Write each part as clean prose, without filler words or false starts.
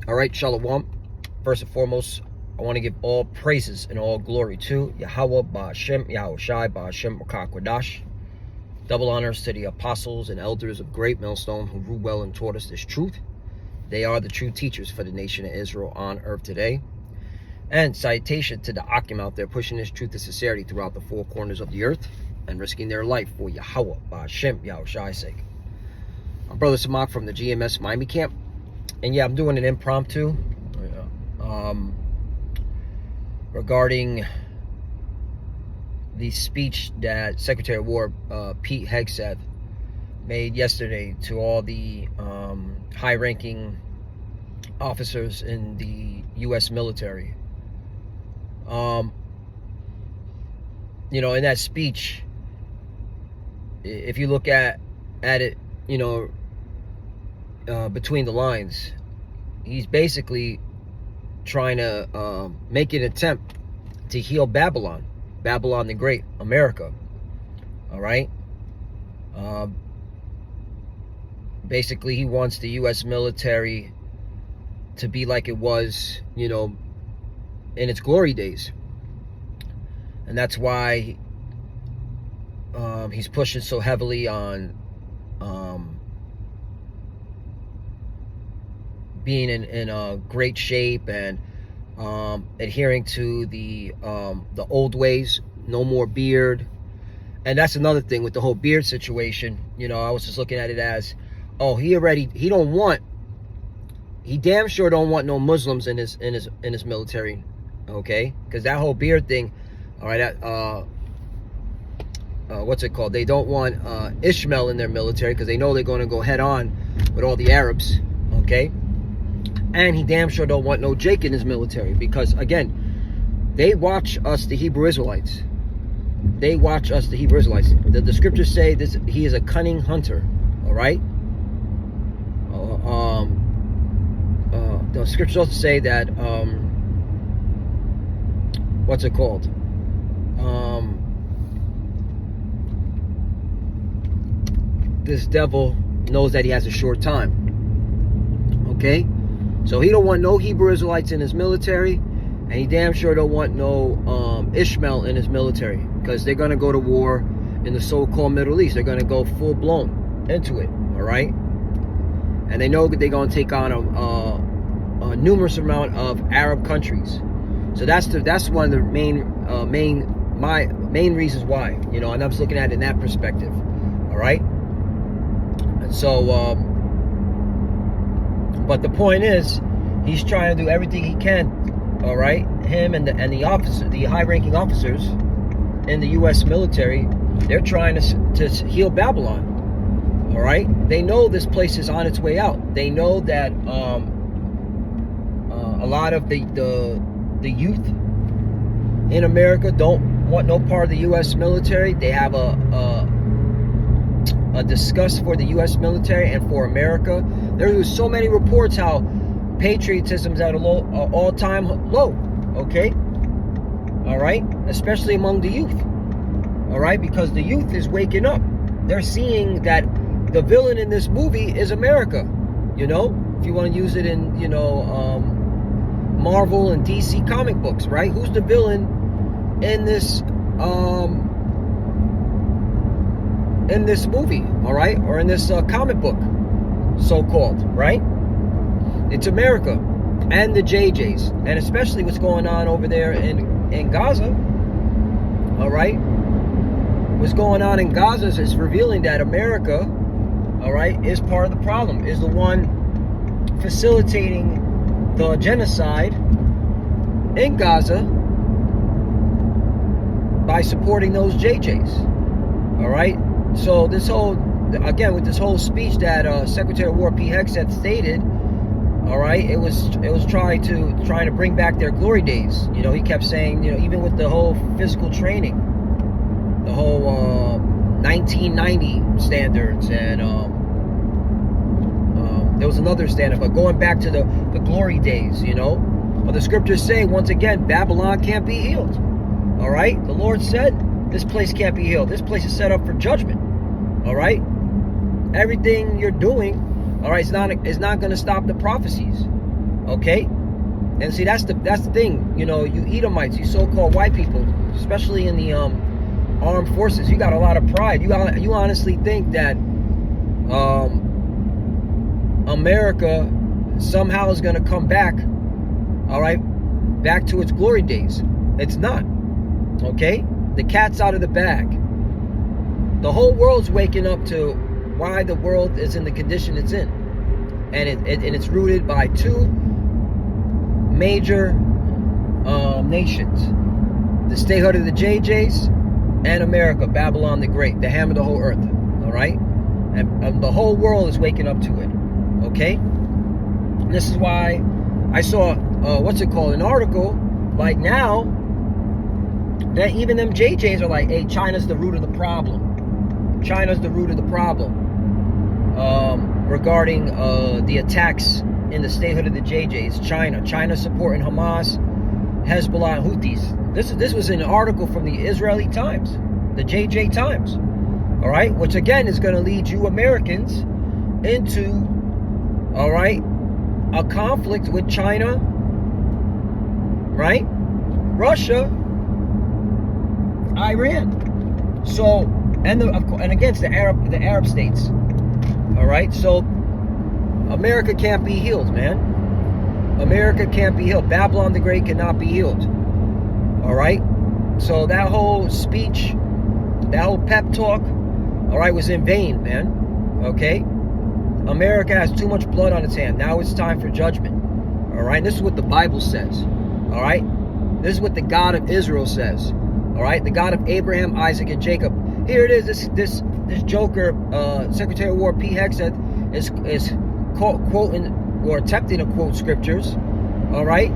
All right, Shalom. First and foremost, I want to give all praises and all glory to Yahweh Ba'Shem, Yahushai Ba'Shem Rakakwadash. Double honors to the apostles and elders of Great Millstone who ruled well and taught us this truth. They are the true teachers for the nation of Israel on earth today. And citation to the Akim out there pushing this truth and sincerity throughout the four corners of the earth and risking their life for Yahweh Ba'Shem, Yahushai's sake. I'm Brother Samak from the GMS Miami camp. And yeah, I'm doing an impromptu regarding the speech that Secretary of War Pete Hegseth made yesterday to all the high-ranking officers in the U.S. military. In that speech, if you look at it, between the lines, he's basically trying to make an attempt to heal Babylon the Great, America. All right. Basically, he wants the U.S. military to be like it was, in its glory days, and that's why he's pushing so heavily on being in a great shape and adhering to the old ways, no more beard. And that's another thing with the whole beard situation. I was just looking at it as, he damn sure don't want no Muslims in his military, okay? Because that whole beard thing, all right, what's it called? They don't want Ishmael in their military because they know they're going to go head on with all the Arabs, okay? And he damn sure don't want no Jake in his military because, again, they watch us, the Hebrew Israelites. They watch us, the Hebrew Israelites. The scriptures say this: he is a cunning hunter, all right? The scriptures also say that, what's it called? This devil knows that he has a short time, okay? So he don't want no Hebrew Israelites in his military, and he damn sure don't want no Ishmael in his military, because they're going to go to war in the so-called Middle East. They're going to go full-blown into it, all right? And they know that they're going to take on a numerous amount of Arab countries. So that's one of the main reasons why, and I'm just looking at it in that perspective, all right? And so, but the point is, he's trying to do everything he can, all right? Him and the high-ranking officers in the U.S. military, they're trying to heal Babylon, all right? They know this place is on its way out. They know that a lot of the youth in America don't want no part of the U.S. military. They have a disgust for the U.S. military and for America. There's so many reports how patriotism's at a all-time low, okay? All right? Especially among the youth, all right? Because the youth is waking up. They're seeing that the villain in this movie is America, if you want to use it in, Marvel and DC comic books, right? Who's the villain in this movie, all right? Or in this comic book, so-called, right? It's America and the JJs, and especially what's going on over there in Gaza, all right? What's going on in Gaza is revealing that America, all right, is part of the problem, is the one facilitating the genocide in Gaza by supporting those JJs, all right? So this whole, again, with this whole speech that Secretary of War Pete Hegseth stated, all right, it was trying to bring back their glory days. He kept saying, even with the whole physical training, the whole 1990 standards, and there was another standard, but going back to the glory days, But the scriptures say, once again, Babylon can't be healed. All right? The Lord said, this place can't be healed. This place is set up for judgment. All right? Everything you're doing, all right, it's not going to stop the prophecies. Okay? And see, that's the thing. You know, you Edomites, you so-called white people, especially in the armed forces, you got a lot of pride. You honestly think that America somehow is going to come back, all right, back to its glory days. It's not. Okay? The cat's out of the bag. The whole world's waking up to why the world is in the condition it's in. And it's rooted by two major nations. The statehood of the JJs and America, Babylon the Great, the ham of the whole earth. All right? And the whole world is waking up to it. Okay? And this is why I saw, an article, like now, that even them JJs are like, hey, China's the root of the problem. China's the root of the problem. Regarding the attacks in the statehood of the JJs. China supporting Hamas, Hezbollah, and Houthis. This was an article from the Israeli Times, the JJ Times. All right? Which again is going to lead you Americans into, all right, a conflict with China, right? Russia, Iran. So, and against the Arab states. All right? So America can't be healed, man. America can't be healed. Babylon the Great cannot be healed. All right? So that whole speech, that whole pep talk, all right, was in vain, man. Okay? America has too much blood on its hand. Now it's time for judgment. All right? This is what the Bible says. All right? This is what the God of Israel says. All right? The God of Abraham, Isaac, and Jacob. Here it is. This joker, Secretary of War Pete Hegseth, is quoting or attempting to quote scriptures. All right?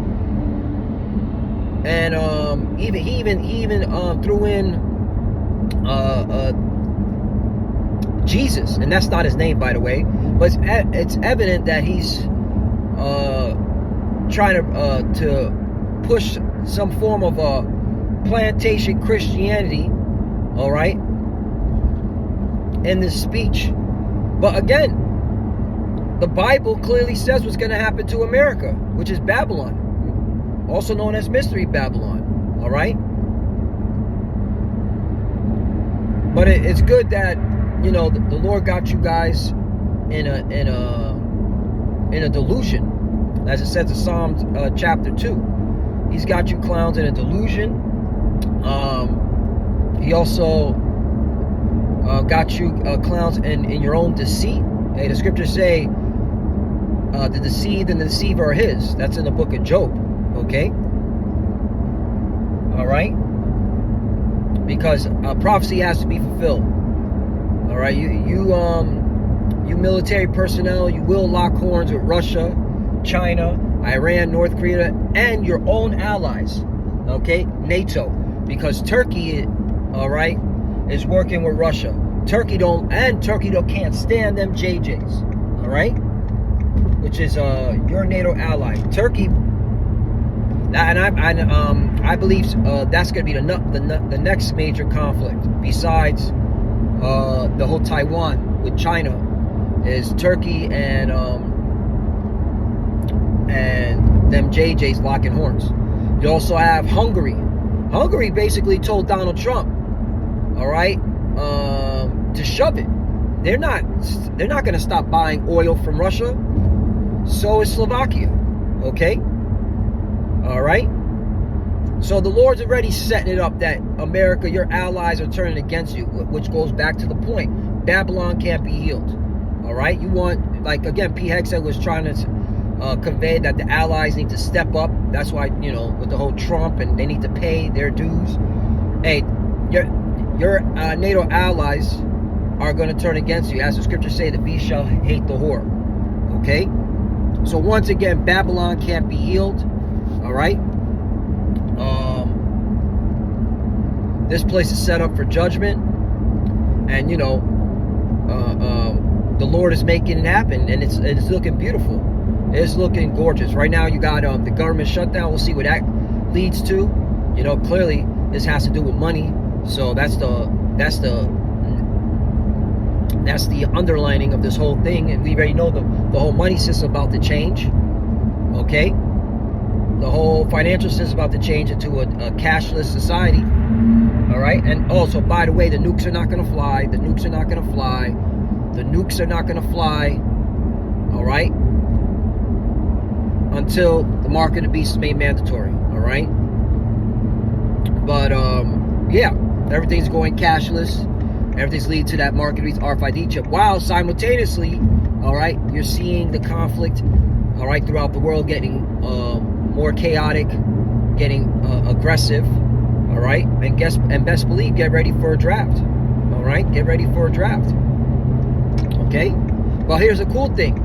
And he even threw in Jesus, and that's not his name, by the way. But it's evident that he's trying to push some form of plantation Christianity, all right, in this speech. But again, the Bible clearly says what's going to happen to America, which is Babylon, also known as Mystery Babylon, all right? But it's good that, you know, the Lord got you guys in a delusion, as it says in Psalms chapter 2. He's got you clowns in a delusion. He also got you clowns in your own deceit. Hey, the scriptures say the deceived and the deceiver are his. That's in the book of Job. Okay? All right? Because prophecy has to be fulfilled. All right? You military personnel, you will lock horns with Russia, China, Iran, North Korea, and your own allies. Okay? NATO. Because Turkey, all right, is working with Russia. Turkey can't stand them JJs. All right? Which is your NATO ally. Turkey, and I believe that's going to be the next major conflict besides the whole Taiwan with China, is Turkey and them JJs locking horns. You also have Hungary. Hungary basically told Donald Trump, all right, to shove it. They're not going to stop buying oil from Russia. So is Slovakia. Okay? All right? So the Lord's already setting it up that America, your allies, are turning against you, which goes back to the point. Babylon can't be healed. All right? You want, like, again, Pete Hegseth was trying to convey that the allies need to step up. That's why, you know, with the whole Trump, and they need to pay their dues. Hey, your NATO allies are going to turn against you. As the scriptures say, the beast shall hate the whore. Okay? So once again, Babylon can't be healed. All right? This place is set up for judgment. And, you know, the Lord is making it happen. And it's looking beautiful. It's looking gorgeous. Right now, you got the government shutdown. We'll see what that leads to. You know, clearly, this has to do with money. So that's the underlining of this whole thing. And we already know the whole money system about to change. Okay, the whole financial system is about to change into a cashless society. All right, and also, by the way, the nukes are not going to fly. The nukes are not going to fly. The nukes are not going to fly. All right, until the mark of the beast is made mandatory. All right, but yeah, everything's going cashless. Everything's leading to that mark of the beast RFID chip. While simultaneously, all right, you're seeing the conflict, all right, throughout the world getting more chaotic, getting aggressive. All right, and best believe, get ready for a draft. All right, get ready for a draft. Okay, well, here's a cool thing.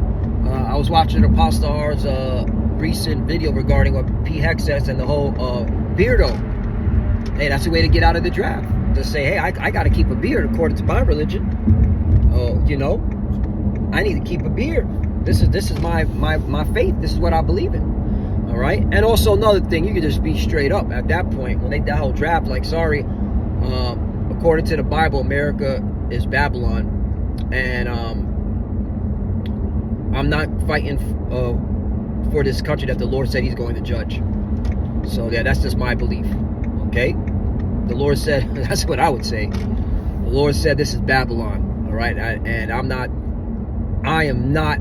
I was watching Apostle R's recent video regarding what P. Heck says and the whole beardo. Hey, that's the way to get out of the draft. To say, hey, I got to keep a beard according to my religion. You know, I need to keep a beard. This is my faith. This is what I believe in. All right, and also another thing, you could just be straight up at that point when that whole draft. Like, sorry, according to the Bible, America is Babylon, and I'm not fighting for this country that the Lord said He's going to judge. So yeah, that's just my belief. Okay, the Lord said that's what I would say. The Lord said this is Babylon. All right, and I am not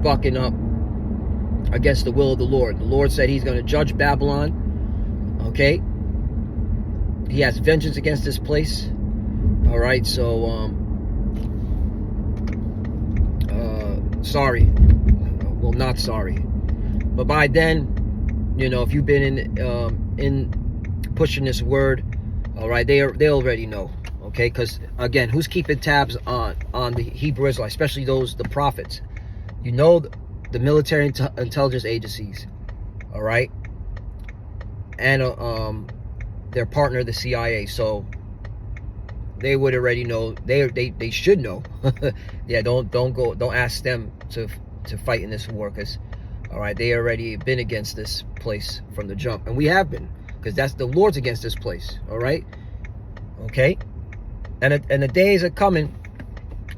bucking up against the will of the Lord. The Lord said He's going to judge Babylon. Okay, He has vengeance against this place. All right, so sorry, well, not sorry, but by then, you know, if you've been in pushing this word, all right, they already know. Okay, because again, who's keeping tabs on the Hebrew Israelites, especially the prophets? You know, the military intelligence agencies, all right, and their partner, the CIA. So they would already know. They should know. Yeah, don't ask them to fight in this war, because all right, they already been against this place from the jump, and we have been, because that's the Lord's against this place. All right, okay, and the days are coming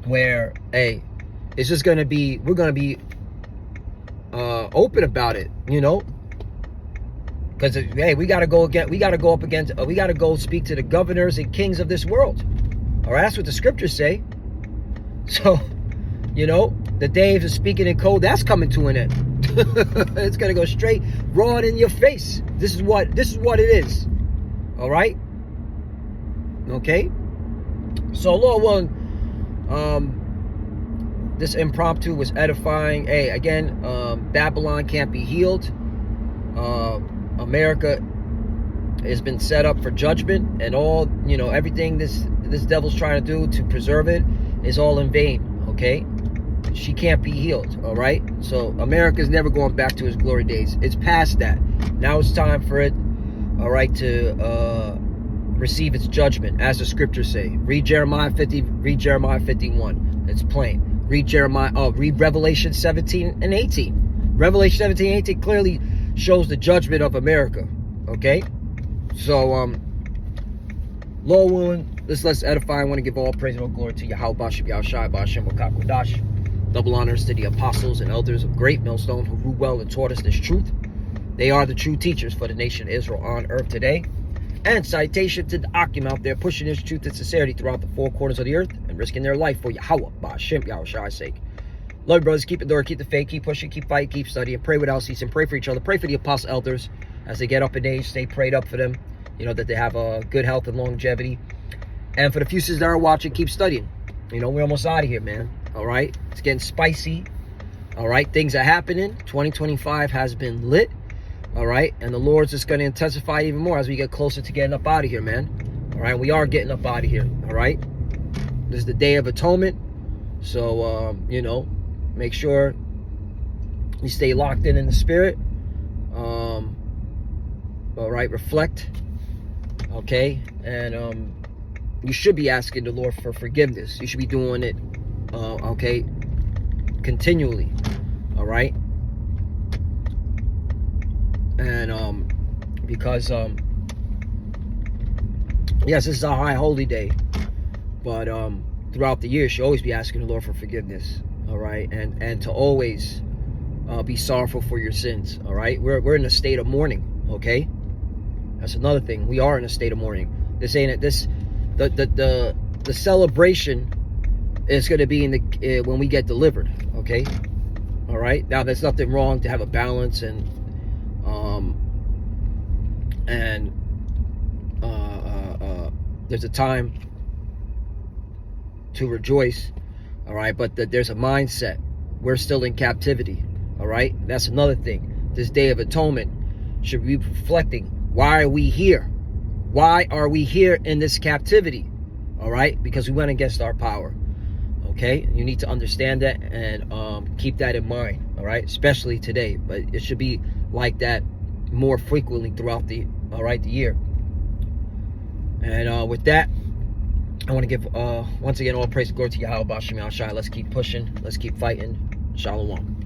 where, hey, it's just gonna be, we're gonna be open about it, you know, because hey, we gotta go speak to the governors and kings of this world. All right, that's what the scriptures say. So, you know, the days of speaking in code, that's coming to an end. It's gonna go straight raw in your face. This is what it is. All right, okay. So Lord willing, this impromptu was edifying. Hey, again, Babylon can't be healed. America has been set up for judgment, and all, you know, everything this devil's trying to do to preserve it is all in vain. Okay, she can't be healed. All right, so America's never going back to its glory days. It's past that. Now it's time for it, all right, to receive its judgment, as the scriptures say. Read Jeremiah 50, read Jeremiah 51. It's plain. Read Revelation 17 and 18. Revelation 17 and 18 clearly shows the judgment of America. Okay? So, Lord willing, let's edify. I want to give all praise and all glory to Yahweh, Bashim, Yahushai, Bashim, Wakakwadash. Double honors to the apostles and elders of great millstone who grew well and taught us this truth. They are the true teachers for the nation of Israel on earth today. And citation to the Akim out there pushing this truth and sincerity throughout the four corners of the earth and risking their life for Yahweh, Bashim, Yahushua's sake. Lord, brothers, keep it door, keep the faith, keep pushing, keep fighting, keep studying, pray without ceasing, pray for each other, pray for the apostle elders as they get up in age, stay prayed up for them, you know, that they have a good health and longevity. And for the few sisters that are watching, keep studying. You know, we're almost out of here, man. All right, it's getting spicy. All right, things are happening. 2025 has been lit. All right, and the Lord's just going to intensify even more as we get closer to getting up out of here, man. All right, we are getting up out of here. All right, this is the Day of Atonement, so you know, make sure you stay locked in the spirit. All right, reflect. Okay, and you should be asking the Lord for forgiveness. You should be doing it, okay, continually. All right. And because yes, this is a high holy day, but throughout the year you should always be asking the Lord for forgiveness. All right, and to always be sorrowful for your sins. All right, we're in a state of mourning. Okay, that's another thing. We are in a state of mourning. This ain't it. The celebration is going to be in the when we get delivered. Okay, all right. Now there's nothing wrong to have a balance and there's a time to rejoice. All right, but there's a mindset. We're still in captivity. All right, that's another thing. This Day of Atonement should be reflecting, why are we here? Why are we here in this captivity? All right, because we went against our power. Okay, you need to understand that and keep that in mind. All right, especially today, but it should be like that more frequently throughout the year. And with that, I want to give once again all praise and glory to Yahweh B'Shem Yahushua. Let's keep pushing. Let's keep fighting. Shalom.